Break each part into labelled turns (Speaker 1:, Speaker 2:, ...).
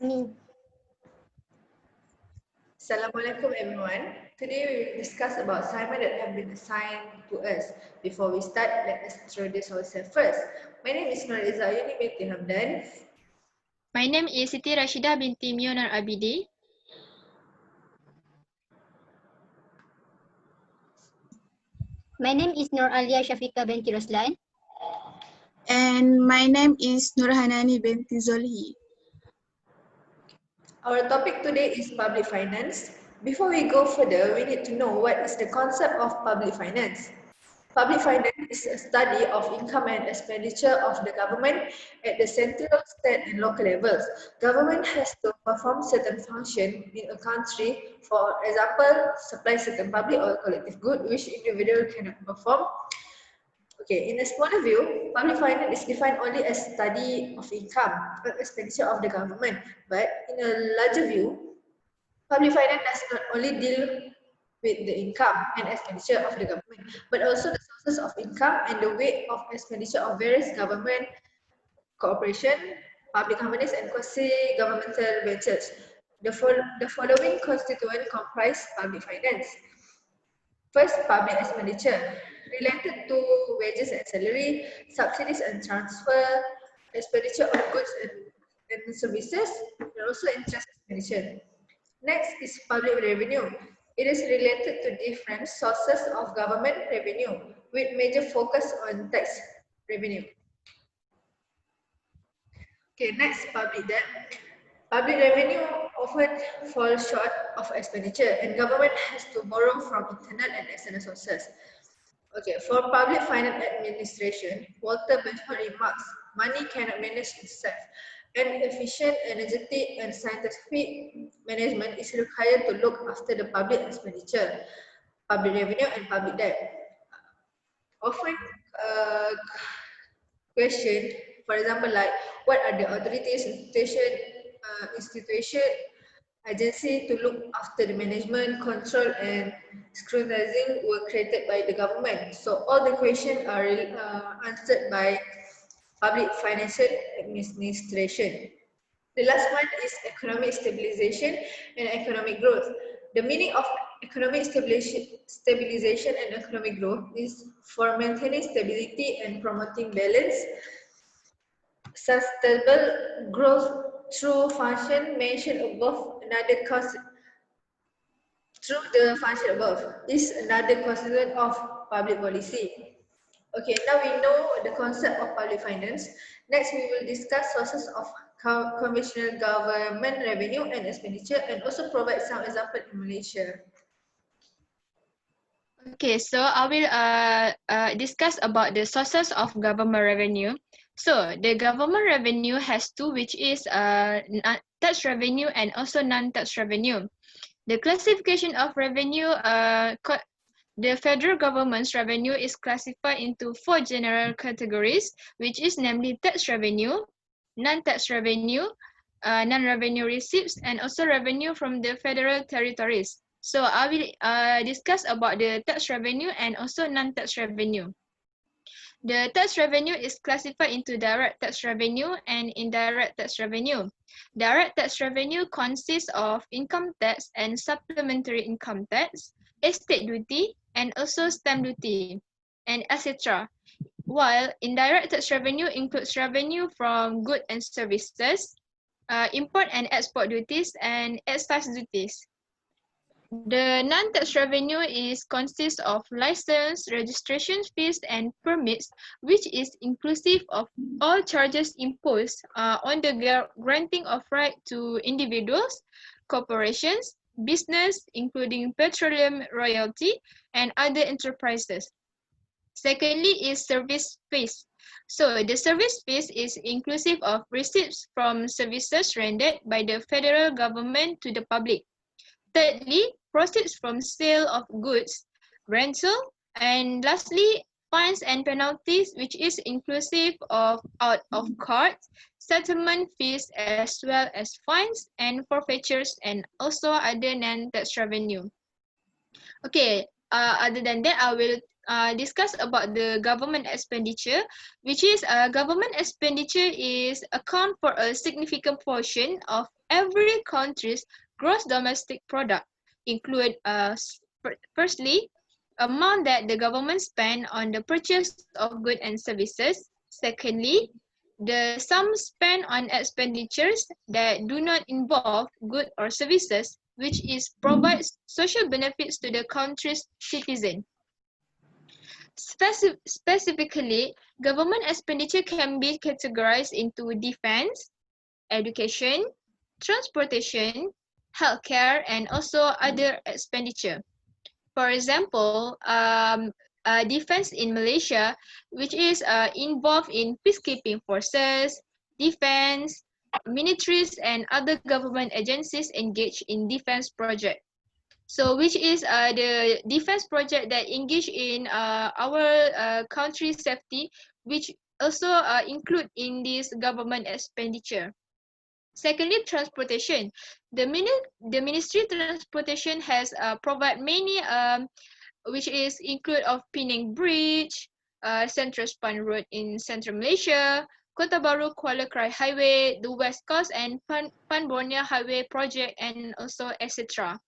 Speaker 1: Amin.
Speaker 2: Assalamualaikum everyone. Today we will discuss about assignment that have been assigned to us. Before we start, let us introduce ourselves first. My name is Ayunee binti Hamdan.
Speaker 3: My name is Siti Rashidah binti MEOR ABIDI.
Speaker 1: My name is SYAFIQAH binti ROSLAN.
Speaker 4: And my name is HANNANI binti ZOLHI.
Speaker 2: Our topic today is public finance. Before we go further, we need to know what is the concept of public finance. Public finance is a study of income and expenditure of the government at the central, state and local levels. Government has to perform certain function in a country, for example, supply certain public or collective good which individual cannot perform. Okay, in a smaller view, public finance is defined only as study of income and expenditure of the government. But in a larger view, public finance does not only deal with the income and expenditure of the government, but also the sources of income and the way of expenditure of various government, corporation, public companies, and quasi-governmental ventures. The following constituents comprise public finance. First, public expenditure related to wages and salary, subsidies and transfer, expenditure of goods and services, and also interest expenditure. Next is public revenue. It is related to different sources of government revenue with major focus on tax revenue. Okay, next, public debt. Public revenue often falls short of expenditure and government has to borrow from internal and external sources. Okay, for public finance administration, Walter Benjamin remarks, money cannot manage itself. And efficient, energetic, and scientific management is required to look after the public expenditure, public revenue, and public debt. Often, question, for example, like what are the authorities, institution, agency to look after the management, control, and scrutinizing were created by the government. So all the questions are answered by public financial administration. The last one is economic stabilization and economic growth. The meaning of economic stabilization and economic growth is for maintaining stability and promoting balance, sustainable growth through function mentioned above. Through the function above is another constituent of public policy. Okay, now we know the concept of public finance. Next, we will discuss sources of conventional government revenue and expenditure and also provide some example in Malaysia.
Speaker 3: Okay, so I will discuss about the sources of government revenue. So the government revenue has two, which is tax revenue and also non-tax revenue. The classification of revenue, the federal government's revenue is classified into four general categories, which is namely tax revenue, non-tax revenue, non-revenue receipts, and also revenue from the federal territories. So I will discuss about the tax revenue and also non-tax revenue. The tax revenue is classified into direct tax revenue and indirect tax revenue. Direct tax revenue consists of income tax and supplementary income tax, estate duty, and also stamp duty, and etc. While indirect tax revenue includes revenue from goods and services, import and export duties, and excise duties. The non-tax revenue consists of license, registration fees, and permits, which is inclusive of all charges imposed on the granting of right to individuals, corporations, business, including petroleum royalty, and other enterprises. Secondly is service fees. So the service fees is inclusive of receipts from services rendered by the federal government to the public. Thirdly, proceeds from sale of goods, rental, and lastly, fines and penalties, which is inclusive of out-of-court settlement fees as well as fines and forfeitures and also other non-tax revenue. Okay, other than that, I will discuss about the government expenditure, which is government expenditure is account for a significant portion of every country's gross domestic product, include firstly, amount that the government spend on the purchase of goods and services. Secondly, the sum spent on expenditures that do not involve goods or services, which is provides social benefits to the country's citizen. Specifically, government expenditure can be categorized into defense, education, transportation, healthcare, and also other expenditure. For example, defense in Malaysia, which is involved in peacekeeping forces, defense, militaries, and other government agencies engaged in defense project. So, which is the defense project that engage in our country's safety, which also include in this government expenditure. Secondly, transportation. The Ministry of Transportation has provide many which is include of Penang Bridge, Central Span Road in Central Malaysia, Kota Baru Kuala Krai Highway, the West Coast and Pan Borneo Highway project, and also etc.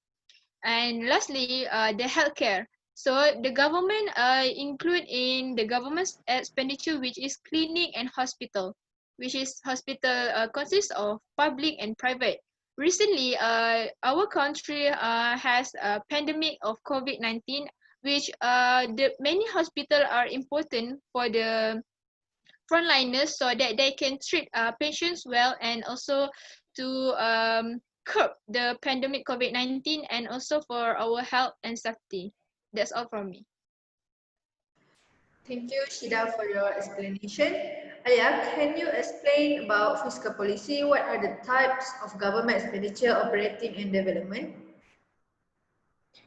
Speaker 3: And lastly, the healthcare. So the government include in the government's expenditure, which is clinic and hospital, which is hospital consists of public and private. Recently, our country has a pandemic of COVID-19, which the many hospitals are important for the frontliners so that they can treat patients well and also to curb the pandemic COVID-19 and also for our health and safety. That's all from me.
Speaker 2: Thank you, Shida, for your explanation. Ayah, can you explain about fiscal policy? What are the types of government expenditure, operating and development?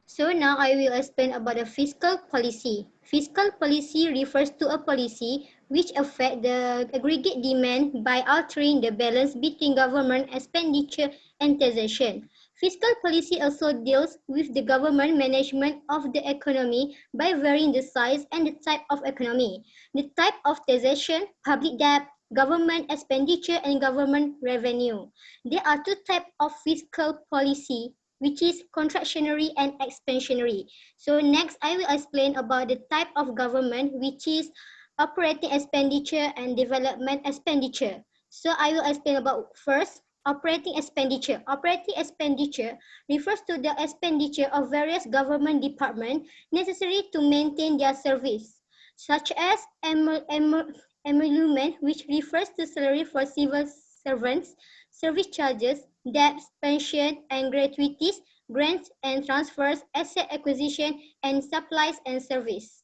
Speaker 1: So now I will explain about the fiscal policy. Fiscal policy refers to a policy which affects the aggregate demand by altering the balance between government expenditure and taxation. Fiscal policy also deals with the government management of the economy by varying the size and the type of economy, the type of taxation, public debt, government expenditure, and government revenue. There are two types of fiscal policy, which is contractionary and expansionary. So next, I will explain about the type of government, which is operating expenditure and development expenditure. So I will explain about first, operating expenditure. Operating expenditure refers to the expenditure of various government departments necessary to maintain their service, such as emolument, which refers to salary for civil servants, service charges, debts, pension and gratuities, grants and transfers, asset acquisition, and supplies and service.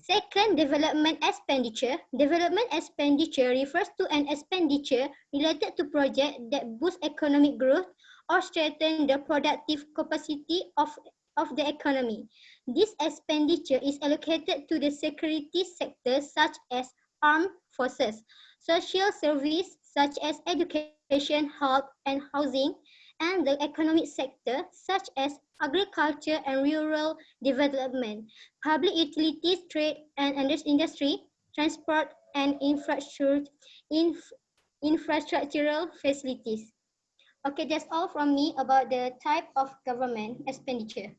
Speaker 1: Second, development expenditure. Development expenditure refers to an expenditure related to projects that boost economic growth or strengthen the productive capacity of the economy. This expenditure is allocated to the security sector such as armed forces, social service such as education, health, and housing, and the economic sector such as agriculture and rural development, public utilities, trade and industry, transport, and infrastructural facilities. Okay, that's all from me about the type of government expenditure.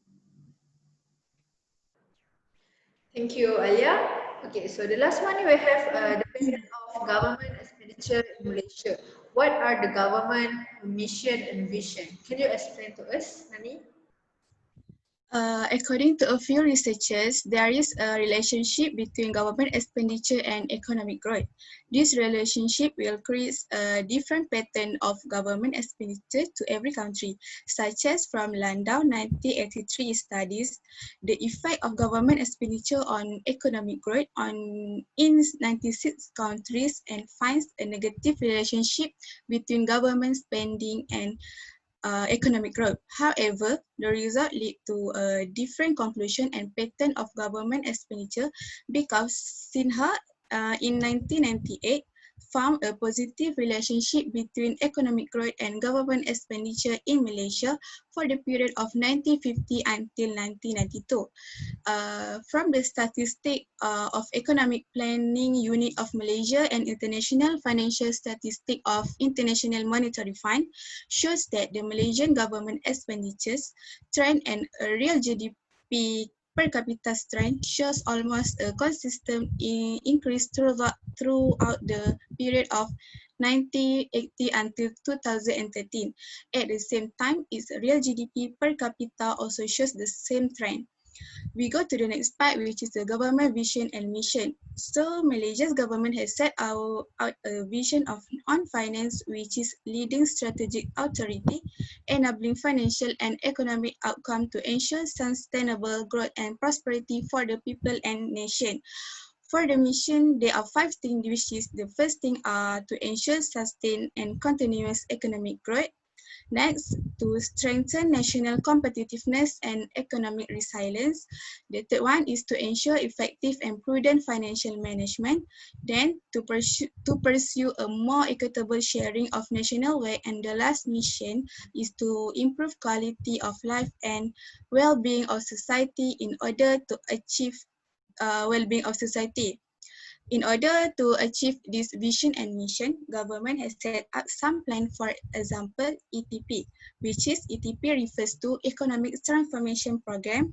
Speaker 2: Thank you, Alia. Okay, so the last one we have the pattern of government expenditure in Malaysia. What are the government mission and vision? Can you explain to us, Nani?
Speaker 4: According to a few researchers, there is a relationship between government expenditure and economic growth. This relationship will create a different pattern of government expenditure to every country, such as from Landau 1983 studies, the effect of government expenditure on economic growth in 96 countries and finds a negative relationship between government spending and economic growth. However, the result lead to a different conclusion and pattern of government expenditure because SINHA in 1998 found a positive relationship between economic growth and government expenditure in Malaysia for the period of 1950 until 1992. From the statistic of Economic Planning Unit of Malaysia and International Financial Statistic of International Monetary Fund shows that the Malaysian government expenditures trend and a real GDP per capita trend shows almost a consistent increase throughout the period of 1980 until 2013. At the same time, its real GDP per capita also shows the same trend. We go to the next part, which is the government vision and mission. So Malaysia's government has set out a vision on finance, which is leading strategic authority, enabling financial and economic outcome to ensure sustainable growth and prosperity for the people and nation. For the mission, there are 5 things, which is the first thing to ensure sustained and continuous economic growth. Next, to strengthen national competitiveness and economic resilience. The third one is to ensure effective and prudent financial management. Then, to pursue a more equitable sharing of national wealth. And the last mission is to improve quality of life and well-being of society in order to achieve well-being of society. In order to achieve this vision and mission, government has set up some plan, for example, ETP, which is ETP refers to Economic Transformation Program.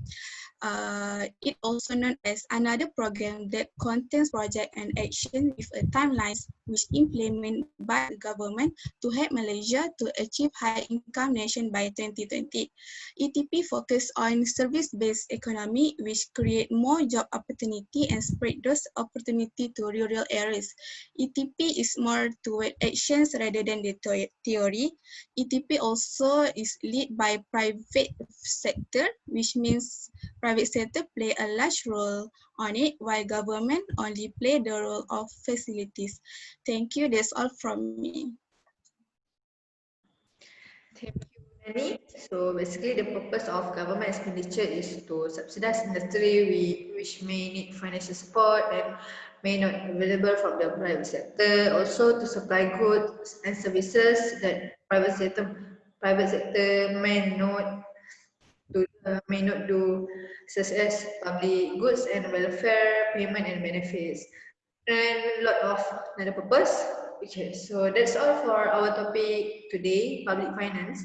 Speaker 4: It also known as another program that contains project and action with a timelines which implemented by the government to help Malaysia to achieve high income nation by 2020. ETP focus on service-based economy which create more job opportunity and spread those opportunity to rural areas. ETP is more toward actions rather than the theory. ETP also is led by private sector, which means private sector play a large role on it, while government only play the role of facilities. Thank you. That's all from me.
Speaker 2: Thank you, Nani. So basically the purpose of government expenditure is to subsidize industry which may need financial support and may not available from the private sector. Also to supply goods and services that private sector may not do, such as public goods and welfare, payment and benefits, and a lot of another purpose. Okay, so that's all for our topic today, public finance.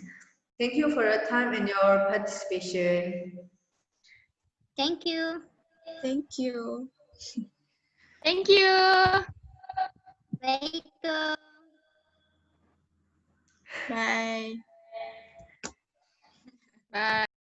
Speaker 2: Thank you for your time and your participation.
Speaker 1: Thank you.
Speaker 4: Thank you.
Speaker 3: Thank you.
Speaker 1: Assalamualaikum.
Speaker 4: Bye.
Speaker 3: Bye.